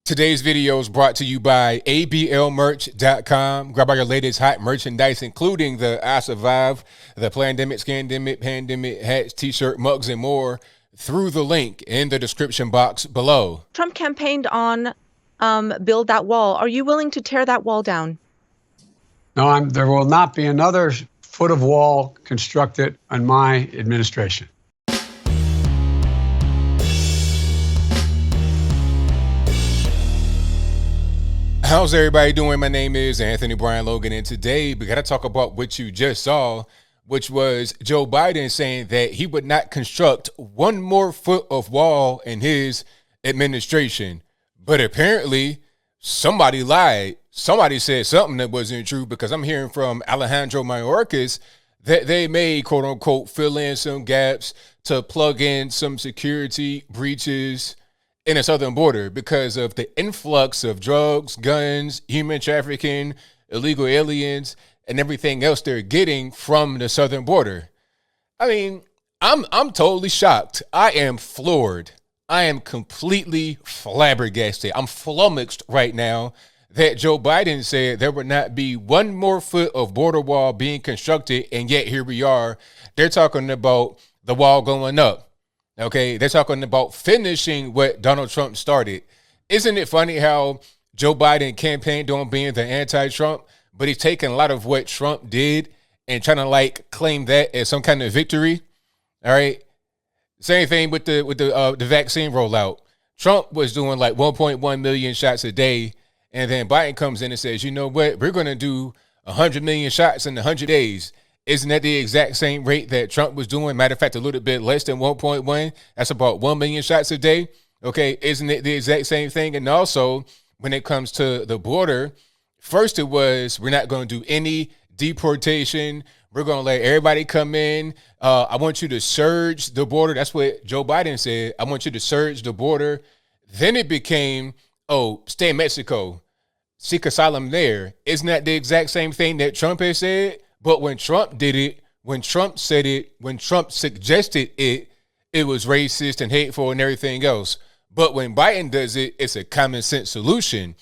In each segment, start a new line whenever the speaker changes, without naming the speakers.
Today's video is brought to you by ablmerch.com. Grab all your latest hot merchandise, including the I Survive, the pandemic hats, t-shirt, mugs, and more through the link in the description box below.
Trump campaigned on build that wall. Are you willing to tear that wall down?
No, there will not be another foot of wall constructed on my administration.
How's everybody doing? My name is Anthony Brian Logan, and today we got to talk about what you just saw, which was Joe Biden saying that he would not construct one more foot of wall in his administration. But apparently somebody lied. Somebody said something that wasn't true, because I'm hearing from Alejandro Mayorkas that they may, quote unquote, fill in some gaps to plug in some security breaches in the southern border because of the influx of drugs, guns, human trafficking, illegal aliens, and everything else they're getting from the southern border. I mean, I'm totally shocked. I am floored. I am completely flabbergasted. I'm flummoxed right now that Joe Biden said there would not be one more foot of border wall being constructed, and yet here we are. They're talking about the wall going up. Okay, they're talking about finishing what Donald Trump started. Isn't it funny how Joe Biden campaigned on being the anti-Trump, but he's taking a lot of what Trump did and trying to claim that as some kind of victory? All right. Same thing with the vaccine rollout. Trump was doing 1.1 million shots a day, and then Biden comes in and says, you know what, we're going to do 100 million shots in 100 days. Isn't that the exact same rate that Trump was doing? Matter of fact, a little bit less than 1.1. That's about 1 million shots a day. Okay, isn't it the exact same thing? And also, when it comes to the border, first it was, we're not going to do any deportation. We're going to let everybody come in. I want you to surge the border. That's what Joe Biden said. I want you to surge the border. Then it became, stay in Mexico, seek asylum there. Isn't that the exact same thing that Trump has said? But when Trump did it, when Trump said it, when Trump suggested it, it was racist and hateful and everything else. But when Biden does it, it's a common sense solution.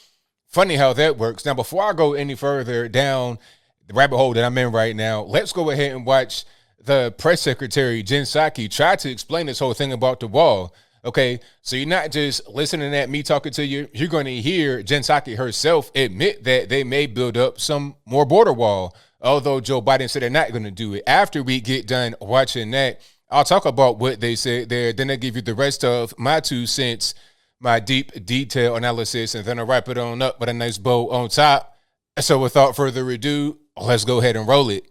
Funny how that works. Now, before I go any further down the rabbit hole that I'm in right now, let's go ahead and watch the press secretary, Jen Psaki, try to explain this whole thing about the wall. Okay, so you're not just listening at me talking to you. You're going to hear Jen Psaki herself admit that they may build up some more border wall, although Joe Biden said they're not going to do it. After we get done watching that, I'll talk about what they said there. Then I'll give you the rest of my 2 cents, my deep detail analysis, and then I'll wrap it on up with a nice bow on top. So without further ado, let's go ahead and roll it.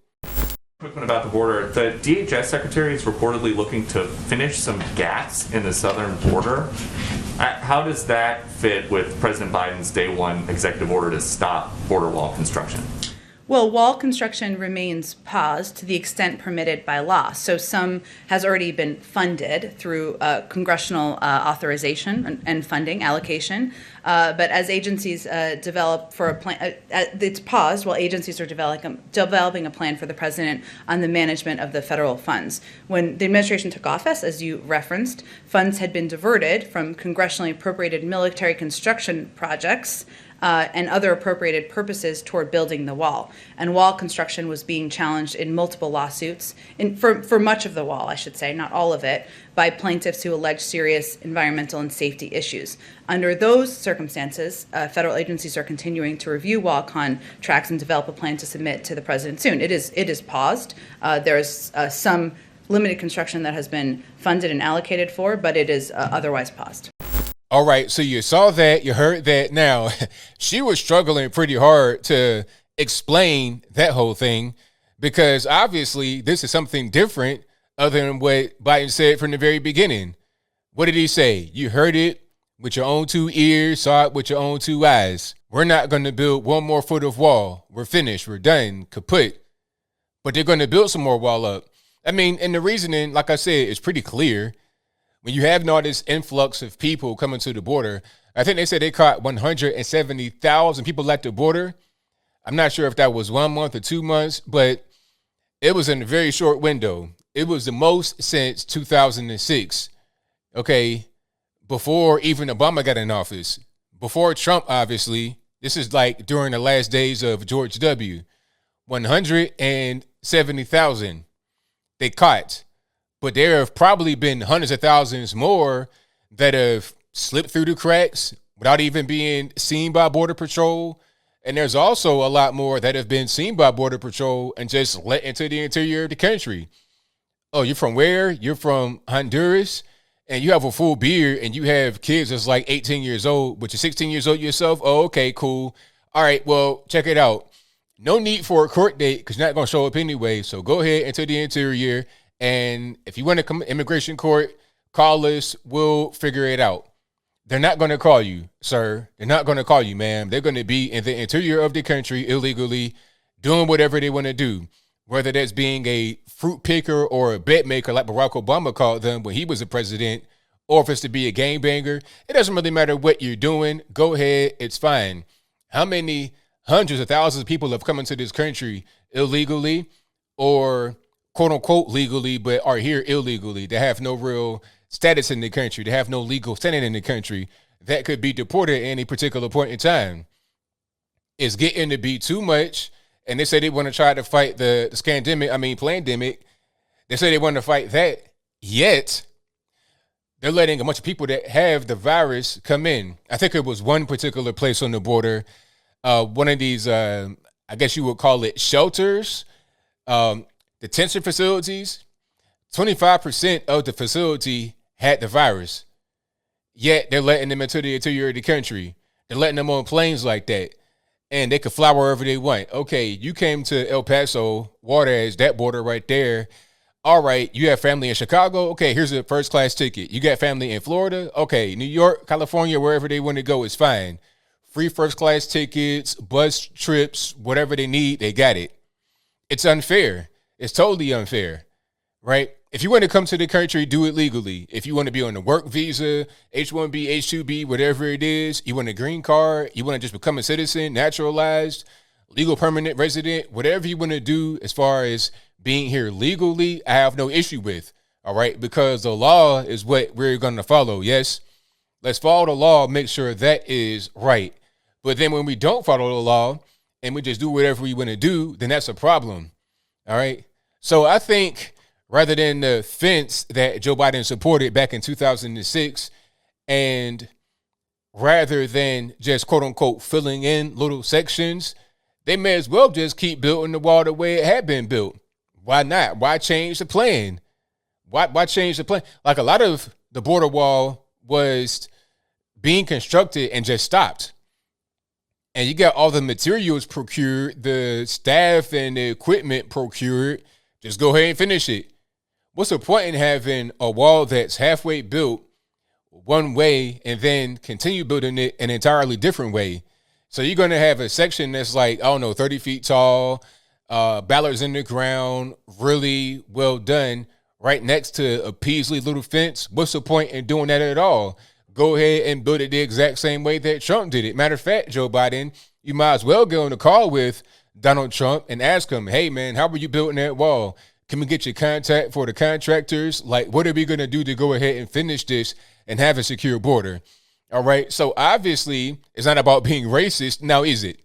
Quick one about the border. The DHS secretary is reportedly looking to finish some gaps in the southern border. How does that fit with President Biden's day one executive order to stop border wall construction?
Well, wall construction remains paused to the extent permitted by law. So some has already been funded through congressional authorization and funding allocation. But as agencies develop for a plan, it's paused while agencies are developing a plan for the president on the management of the federal funds. When the administration took office, as you referenced, funds had been diverted from congressionally appropriated military construction projects and other appropriated purposes toward building the wall. And wall construction was being challenged in multiple lawsuits, for much of the wall, I should say, not all of it, by plaintiffs who allege serious environmental and safety issues. Under those circumstances, federal agencies are continuing to review wall contracts and develop a plan to submit to the president soon. It is paused. There's some limited construction that has been funded and allocated for, but it is otherwise paused.
All right, so you saw that, you heard that. Now, she was struggling pretty hard to explain that whole thing, because obviously this is something different other than what Biden said from the very beginning. What did he say? You heard it with your own 2 ears, saw it with your own 2 eyes. We're not going to build one more foot of wall. We're finished. We're done. Kaput. But they're going to build some more wall up. I mean, and the reasoning, like I said, is pretty clear. When you have all this influx of people coming to the border, I think they said they caught 170,000 people at the border. I'm not sure if that was 1 month or 2 months, but it was in a very short window. It was the most since 2006. Okay, before even Obama got in office. before Trump, obviously, this is like during the last days of George W. 170,000 they caught, but there have probably been hundreds of thousands more that have slipped through the cracks without even being seen by Border Patrol. And there's also a lot more that have been seen by Border Patrol and just let into the interior of the country. Oh, you're from where? You're from Honduras, and you have a full beard, and you have kids that's like 18 years old, but you're 16 years old yourself? Oh, okay, cool. All right, well, check it out. No need for a court date because you're not going to show up anyway. So go ahead into the interior. And if you want to come to immigration court, call us. We'll figure it out. They're not going to call you, sir. They're not going to call you, ma'am. They're going to be in the interior of the country illegally doing whatever they want to do, whether that's being a fruit picker or a bed maker like Barack Obama called them when he was a president, or if it's to be a gangbanger. It doesn't really matter what you're doing. Go ahead. It's fine. How many hundreds of thousands of people have come into this country illegally or quote unquote legally, but are here illegally? They have no real status in the country. They have no legal standing in the country that could be deported at any particular point in time. It's getting to be too much. And they say they want to try to fight the pandemic. They say they want to fight that. Yet they're letting a bunch of people that have the virus come in. I think it was one particular place on the border. One of these, I guess you would call it shelters, detention facilities. 25% of the facility had the virus. Yet they're letting them into the interior of the country. They're letting them on planes like that. And they could fly wherever they want. Okay, you came to El Paso, Juarez, that border right there. All right, you have family in Chicago. Okay, here's a first class ticket. You got family in Florida. Okay, New York, California, wherever they want to go is fine. Free first class tickets, bus trips, whatever they need, they got it. It's unfair. It's totally unfair, right? If you want to come to the country, do it legally. If you want to be on a work visa, H-1B, H-2B, whatever it is, you want a green card, you want to just become a citizen, naturalized, legal permanent resident, whatever you want to do as far as being here legally, I have no issue with, all right? Because the law is what we're going to follow, yes? Let's follow the law, make sure that is right. But then when we don't follow the law and we just do whatever we want to do, then that's a problem, all right? So I think rather than the fence that Joe Biden supported back in 2006, and rather than just quote unquote filling in little sections, they may as well just keep building the wall the way it had been built. Why not? Why change the plan? Why change the plan? Like a lot of the border wall was being constructed and just stopped. And you got all the materials procured, the staff and the equipment procured. Just go ahead and finish it. What's the point in having a wall that's halfway built one way and then continue building it an entirely different way? So you're going to have a section that's like, I don't know, 30 feet tall, ballards in the ground, really well done, right next to a Peasley little fence. What's the point in doing that at all? Go ahead and build it the exact same way that Trump did it. Matter of fact, Joe Biden, you might as well go on a call with Donald Trump and ask him, hey, man, how were you building that wall? Can we get your contact for the contractors? Like, what are we going to do to go ahead and finish this and have a secure border? All right. So obviously, it's not about being racist. Now, is it?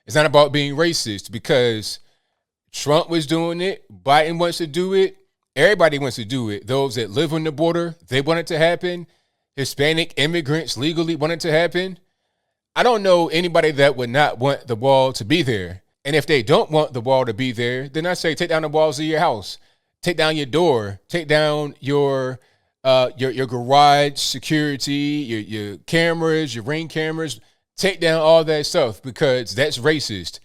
It's not about being racist because Trump was doing it. Biden wants to do it. Everybody wants to do it. Those that live on the border, they want it to happen. Hispanic immigrants legally want it to happen. I don't know anybody that would not want the wall to be there. And if they don't want the wall to be there, then I say take down the walls of your house, take down your door, take down your garage security, your cameras, your Ring cameras, take down all that stuff because that's racist.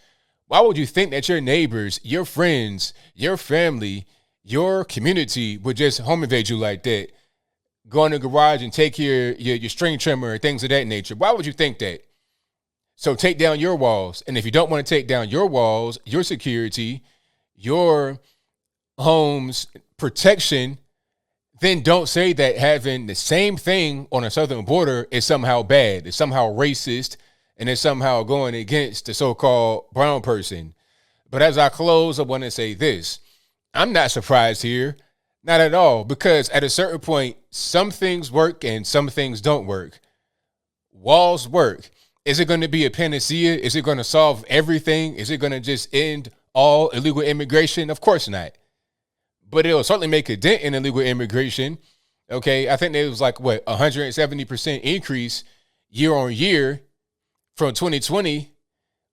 Why would you think that your neighbors, your friends, your family, your community would just home invade you like that? Go in the garage and take your string trimmer and things of that nature. Why would you think that? So take down your walls. And if you don't want to take down your walls, your security, your home's protection, then don't say that having the same thing on a southern border is somehow bad. It's somehow racist and it's somehow going against the so-called brown person. But as I close, I want to say this. I'm not surprised here. Not at all. Because at a certain point, some things work and some things don't work. Walls work. Is it going to be a panacea? Is it going to solve everything? Is it going to just end all illegal immigration? Of course not. But it'll certainly make a dent in illegal immigration. Okay, I think there was like, what, 170% increase year on year from 2020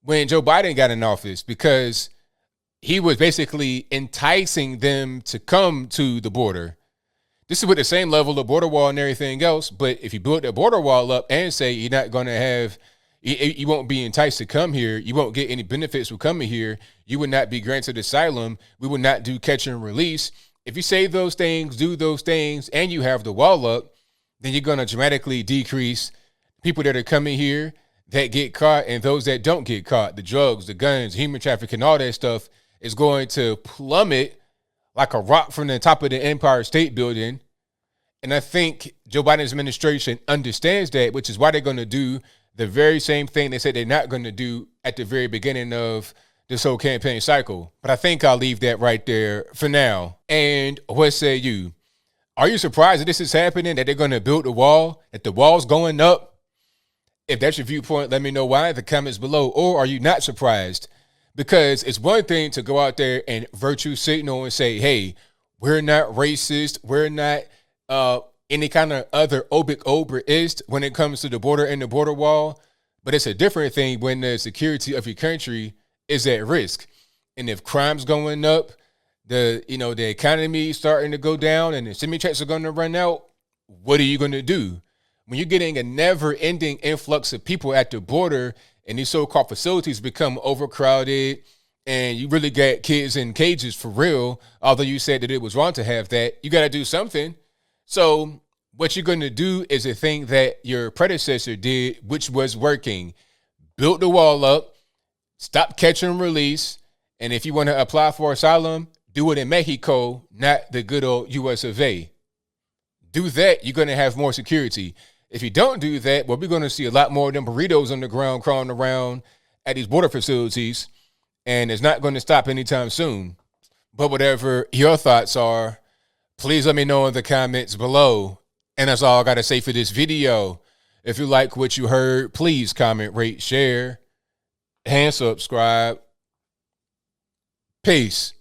when Joe Biden got in office, because he was basically enticing them to come to the border. This is with the same level of border wall and everything else. But if you build a border wall up and say you're not going to have, you won't be enticed to come here, you won't get any benefits from coming here, you would not be granted asylum, we would not do catch and release. If you say those things, do those things, and you have the wall up, then you're going to dramatically decrease people that are coming here that get caught and those that don't get caught. The drugs, the guns, human trafficking, all that stuff is going to plummet like a rock from the top of the Empire State Building. And I think Joe Biden's administration understands that, which is why they're going to do the very same thing they said they're not going to do at the very beginning of this whole campaign cycle. But I think I'll leave that right there for now. And what say you? Are you surprised that this is happening, that they're going to build the wall, that the wall's going up? If that's your viewpoint, let me know why in the comments below. Or are you not surprised? Because it's one thing to go out there and virtue signal and say, hey, we're not racist, we're not any kind of other obrist when it comes to the border and the border wall. But it's a different thing when the security of your country is at risk. And if crime's going up, the economy is starting to go down and the semi-checks are going to run out, what are you going to do? When you're getting a never-ending influx of people at the border and these so-called facilities become overcrowded and you really got kids in cages for real, although you said that it was wrong to have that, you got to do something. So what you're going to do is a thing that your predecessor did, which was working. Built the wall up, stop catch and release, and if you want to apply for asylum, do it in Mexico, not the good old US of A. Do that, you're going to have more security. If you don't do that, well, we're going to see a lot more of them burritos on the ground crawling around at these border facilities, and it's not going to stop anytime soon. But whatever your thoughts are, please let me know in the comments below. And that's all I got to say for this video. If you like what you heard, please comment, rate, share, and subscribe. Peace.